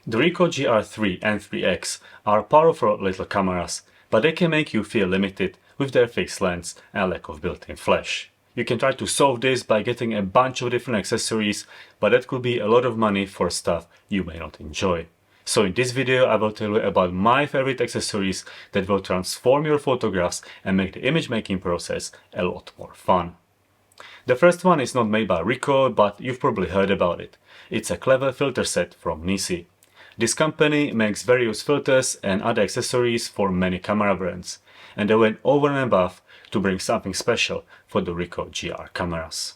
The Ricoh GR3 and 3X are powerful little cameras, but they can make you feel limited with their fixed lens and lack of built-in flash. You can try to solve this by getting a bunch of different accessories, but that could be a lot of money for stuff you may not enjoy. So in this video I will tell you about my favorite accessories that will transform your photographs and make the image making process a lot more fun. The first one is not made by Ricoh, but you've probably heard about it. It's a clever filter set from Nisi. This company makes various filters and other accessories for many camera brands, and they went over and above to bring something special for the Ricoh GR cameras.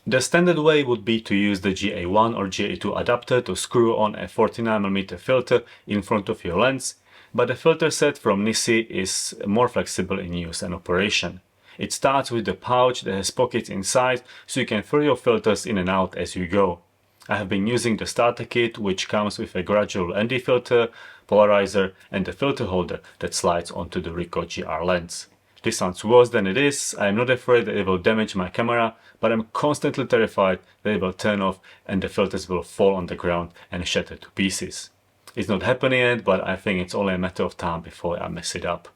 The standard way would be to use the GA1 or GA2 adapter to screw on a 49mm filter in front of your lens, but the filter set from Nisi is more flexible in use and operation. It starts with the pouch that has pockets inside, so you can throw your filters in and out as you go. I have been using the starter kit, which comes with a gradual ND filter, polarizer and a filter holder that slides onto the Ricoh GR lens. This sounds worse than it is. I am not afraid that it will damage my camera, but I'm constantly terrified that it will turn off and the filters will fall on the ground and shatter to pieces. It's not happening yet, but I think it's only a matter of time before I mess it up.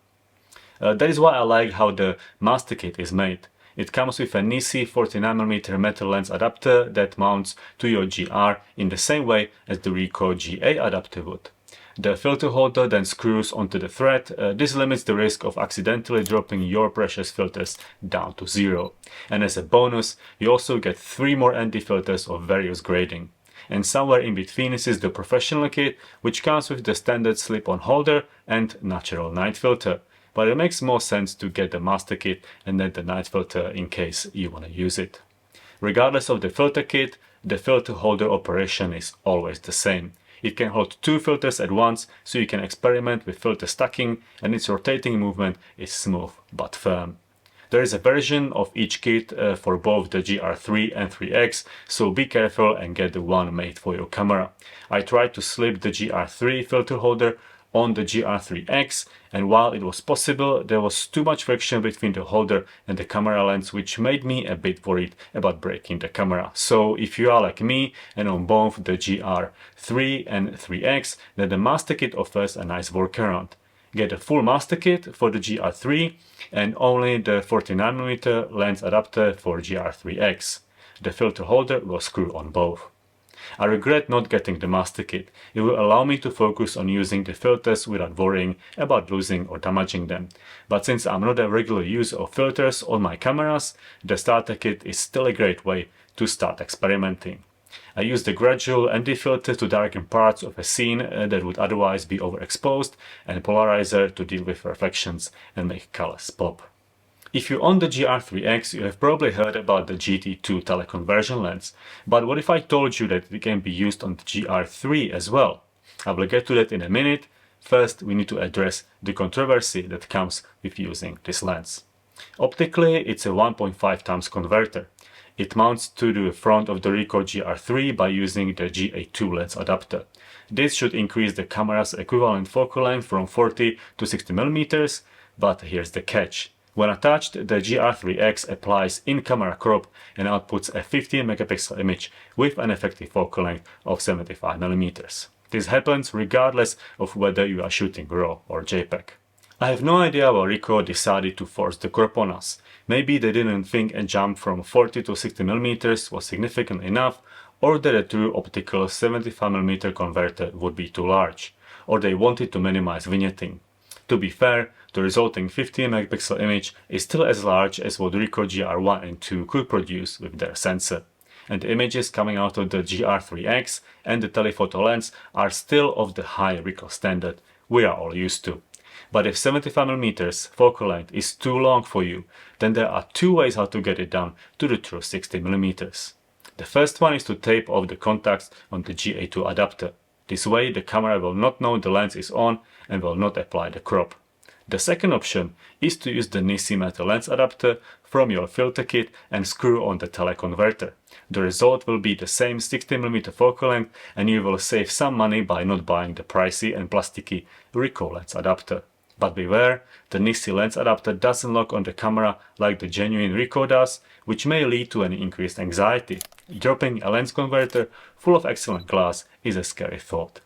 That is why I like how the master kit is made. It comes with a Nisi 49mm metal lens adapter that mounts to your GR in the same way as the Ricoh GA adapter would. The filter holder then screws onto the thread. This limits the risk of accidentally dropping your precious filters down to zero. And as a bonus, you also get 3 more ND filters of various grading. And somewhere in between is the professional kit, which comes with the standard slip-on holder and natural night filter. But it makes more sense to get the master kit and then the night filter in case you want to use it. Regardless of the filter kit, the filter holder operation is always the same. It can hold 2 filters at once, so you can experiment with filter stacking, and its rotating movement is smooth but firm. There is a version of each kit for both the GR3 and 3X, so be careful and get the one made for your camera. I tried to slip the GR3 filter holder on the GR3X, and while it was possible, there was too much friction between the holder and the camera lens, which made me a bit worried about breaking the camera. So if you are like me and on both the GR3 and 3X, then the master kit offers a nice workaround. Get a full master kit for the GR3 and only the 49mm lens adapter for GR3X. The filter holder will screw on both. I regret not getting the master kit. It will allow me to focus on using the filters without worrying about losing or damaging them. But since I'm not a regular user of filters on my cameras, the starter kit is still a great way to start experimenting. I use the gradual ND filter to darken parts of a scene that would otherwise be overexposed, and polarizer to deal with reflections and make colors pop. If you own the GR3X, you have probably heard about the GT2 teleconversion lens, but what if I told you that it can be used on the GR3 as well? I will get to that in a minute. First, we need to address the controversy that comes with using this lens. Optically, it's a 1.5 times converter. It mounts to the front of the Ricoh GR3 by using the GA2 lens adapter. This should increase the camera's equivalent focal length from 40 to 60mm, but here's the catch. When attached, the GR3X applies in-camera crop and outputs a 15MP image with an effective focal length of 75mm. This happens regardless of whether you are shooting RAW or JPEG. I have no idea why Ricoh decided to force the crop on us. Maybe they didn't think a jump from 40 to 60mm was significant enough, or that a true optical 75mm converter would be too large, or they wanted to minimize vignetting. To be fair, the resulting 15MP image is still as large as what Ricoh GR1 and 2 could produce with their sensor. And the images coming out of the GR3X and the telephoto lens are still of the high Ricoh standard we are all used to. But if 75mm focal length is too long for you, then there are 2 ways how to get it down to the true 60mm. The first one is to tape off the contacts on the GA2 adapter. This way the camera will not know the lens is on and will not apply the crop. The second option is to use the Nisi metal lens adapter from your filter kit and screw on the teleconverter. The result will be the same 60mm focal length, and you will save some money by not buying the pricey and plasticky Ricoh lens adapter. But beware, the Nisi lens adapter doesn't lock on the camera like the genuine Ricoh does, which may lead to an increased anxiety. Dropping a lens converter full of excellent glass is a scary thought.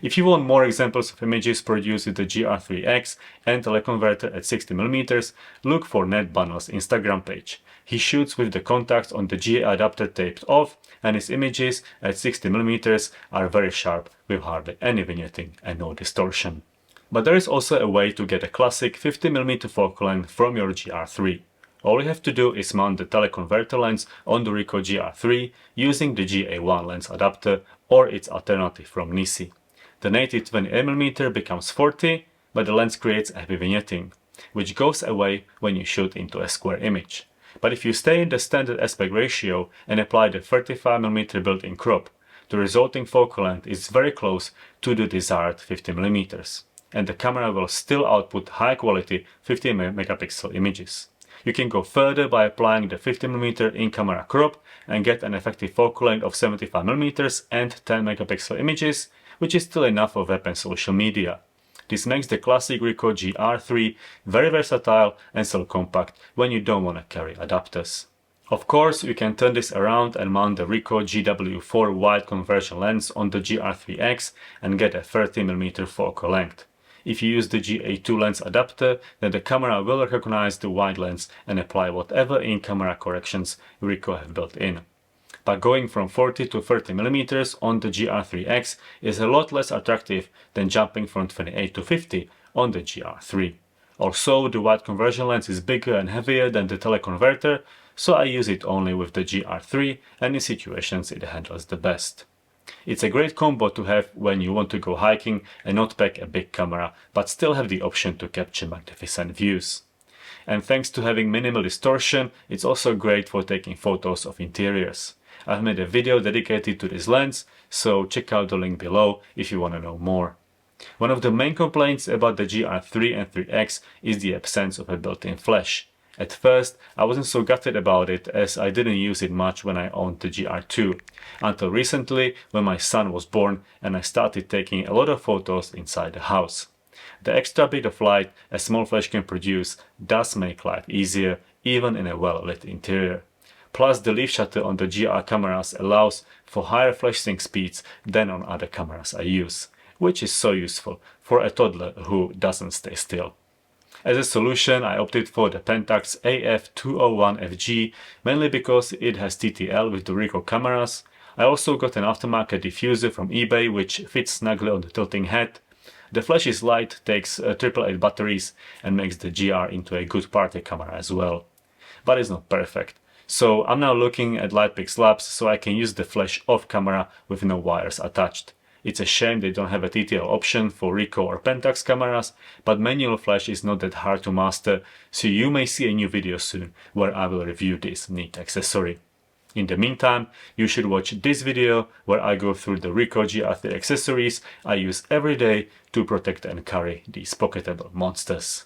If you want more examples of images produced with the GR3X and teleconverter at 60mm, look for NetBunnel's Instagram page. He shoots with the contacts on the GA adapter taped off, and his images at 60mm are very sharp with hardly any vignetting and no distortion. But there is also a way to get a classic 50mm focal length from your GR3. All you have to do is mount the teleconverter lens on the Ricoh GR3 using the GA1 lens adapter or its alternative from Nisi. The native 28mm becomes 40, but the lens creates a heavy vignetting, which goes away when you shoot into a square image. But if you stay in the standard aspect ratio and apply the 35mm built-in crop, the resulting focal length is very close to the desired 50mm, and the camera will still output high-quality 50MP images. You can go further by applying the 50mm in-camera crop and get an effective focal length of 75mm and 10MP images, which is still enough for web and social media. This makes the classic Ricoh GR3 very versatile and still compact when you don't want to carry adapters. Of course, you can turn this around and mount the Ricoh GW4 wide conversion lens on the GR3X and get a 30mm focal length. If you use the GA2 lens adapter, then the camera will recognize the wide lens and apply whatever in-camera corrections Ricoh have built in. But going from 40 to 30mm on the GR3X is a lot less attractive than jumping from 28 to 50 on the GR3. Also, the wide conversion lens is bigger and heavier than the teleconverter, so I use it only with the GR3 and in situations it handles the best. It's a great combo to have when you want to go hiking and not pack a big camera, but still have the option to capture magnificent views. And thanks to having minimal distortion, it's also great for taking photos of interiors. I've made a video dedicated to this lens, so check out the link below if you want to know more. One of the main complaints about the GR3 and 3X is the absence of a built-in flash. At first, I wasn't so gutted about it as I didn't use it much when I owned the GR2, until recently when my son was born and I started taking a lot of photos inside the house. The extra bit of light a small flash can produce does make life easier, even in a well-lit interior. Plus, the leaf shutter on the GR cameras allows for higher flash sync speeds than on other cameras I use, which is so useful for a toddler who doesn't stay still. As a solution, I opted for the Pentax AF201FG, mainly because it has TTL with the Ricoh cameras. I also got an aftermarket diffuser from eBay which fits snugly on the tilting head. The flash is light, takes 888 batteries and makes the GR into a good party camera as well. But it's not perfect. So I'm now looking at Lightpeak slabs so I can use the flash off camera with no wires attached. It's a shame they don't have a TTL option for Ricoh or Pentax cameras, but manual flash is not that hard to master, so you may see a new video soon where I will review this neat accessory. In the meantime, you should watch this video where I go through the Ricoh GR3 accessories I use every day to protect and carry these pocketable monsters.